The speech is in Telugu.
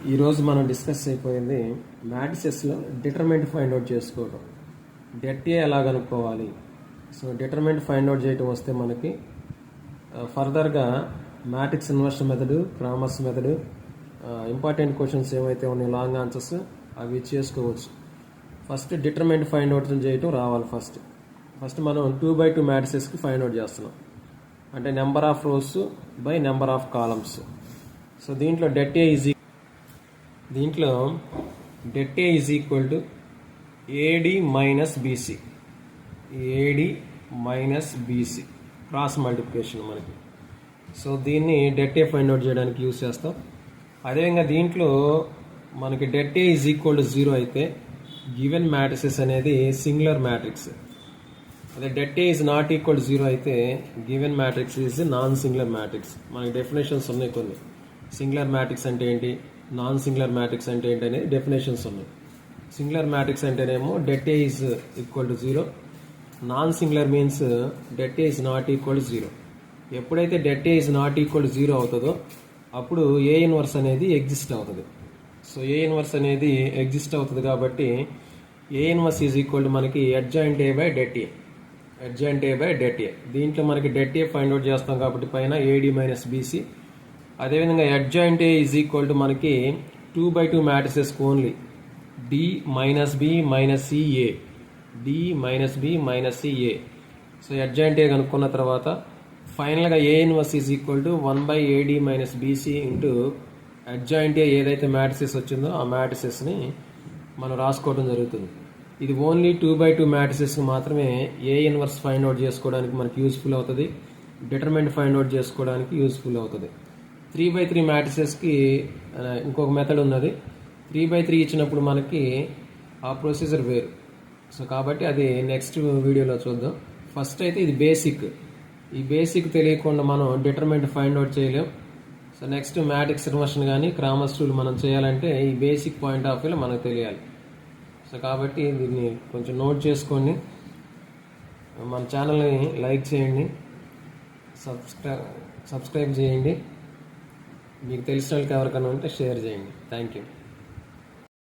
ఈరోజు మనం డిస్కస్ అయిపోయింది మ్యాట్రిసెస్లో డిటర్మినెంట్ ఫైండ్ అవుట్ చేసుకోవడం. డెట్ ఎలా కనుక్కోవాలి. సో డిటర్మినెంట్ ఫైండ్ అవుట్ చేయడం వస్తే మనకి ఫర్దర్గా matrix inversion method, Cramer's method, important questions ఏవైతే ఉన్నాయో లాంగ్ ఆన్సర్స్ అవి చేసుకోవచ్చు. ఫస్ట్ డిటర్మినెంట్ ఫైండ్ అవుట్ చేయటం రావాలి. ఫస్ట్ మనం 2x2 మ్యాట్రిసెస్కి ఫైండ్ అవుట్ చేస్తున్నాం. అంటే number of rows by number of columns. So దీంట్లో det A is equal to AD minus BC. AD minus BC cross multiplication మనకి. సో దీన్ని డెట్ ఏ ఫైండ్ అవుట్ చేయడానికి యూజ్ చేస్తాం. అదేవిధంగా దీంట్లో మనకి det A is equal to 0 అయితే గివెన్ మ్యాట్రిసెస్ అనేది సింగులర్ మ్యాట్రిక్స్. అదే det A is not equal to 0 అయితే given matrix is non singular matrix. మనకి డెఫినేషన్స్ ఉన్నాయి కొన్ని. సింగులర్ మ్యాట్రిక్స్ అంటే ఏంటి, నాన్ సింగులర్ మ్యాట్రిక్స్ అంటే ఏంటి అనేది డెఫినేషన్స్ ఉన్నాయి. సింగులర్ మ్యాట్రిక్స్ అంటేనేమో det A is equal to 0. Non singular means det A is not equal to 0. ఎప్పుడైతే det A is not equal to 0 అవుతుందో అప్పుడు ఏ ఇన్వర్స్ అనేది ఎగ్జిస్ట్ అవుతుంది. సో ఏ ఇన్వర్స్ అనేది ఎగ్జిస్ట్ అవుతుంది కాబట్టి A inverse is equal to మనకి adjoint A by det A. Adjoint A by det A. దీంట్లో మనకి డెట్ ఏ ఫైండ్ అవుట్ చేస్తాం కాబట్టి పైన ఏడి మైనస్ బీసీ. అదేవిధంగా adjoint A is equal to మనకి 2x2 matrices only D minus B minus CA. D minus B minus CA. So adjoint A కనుక్కున్న తర్వాత ఫైనల్గా A inverse is equal to 1/AD minus BC into adjoint A ఏదైతే మ్యాట్రిసెస్ వచ్చిందో ఆ మ్యాట్రిసెస్ని మనం రాసుకోవడం జరుగుతుంది. ఇది ఓన్లీ 2x2 మ్యాట్రిసెస్కి మాత్రమే ఏ ఇన్వర్స్ ఫైండ్ అవుట్ చేసుకోవడానికి మనకి యూస్ఫుల్ అవుతుంది. డిటర్మినెంట్ ఫైండ్ అవుట్ చేసుకోవడానికి యూస్ఫుల్ అవుతుంది. 3x3 మ్యాట్రిసెస్కి ఇంకొక మెథడ్ ఉన్నది. 3x3 ఇచ్చినప్పుడు మనకి ఆ ప్రొసీజర్ వేరు. సో కాబట్టి అది నెక్స్ట్ వీడియోలో చూద్దాం. ఫస్ట్ అయితే ఇది బేసిక్. ఈ బేసిక్ తెలియకుండా మనం డిటర్మినెంట్ ఫైండ్ అవుట్ చేయలేం. సో నెక్స్ట్ మ్యాట్రిక్స్ ఇన్వర్షన్ కానీ క్రామర్స్ రూల్ మనం చేయాలంటే ఈ బేసిక్ పాయింట్ ఆఫ్ వ్యూలో మనకు తెలియాలి. సో కాబట్టి దీన్ని కొంచెం నోట్ చేసుకోండి. మన ఛానల్ని లైక్ చేయండి, సబ్స్క్రైబ్ చేయండి. మీకు తెలిసిన వాళ్ళకి ఎవరికైనా ఉంటే షేర్ చేయండి. Thank you.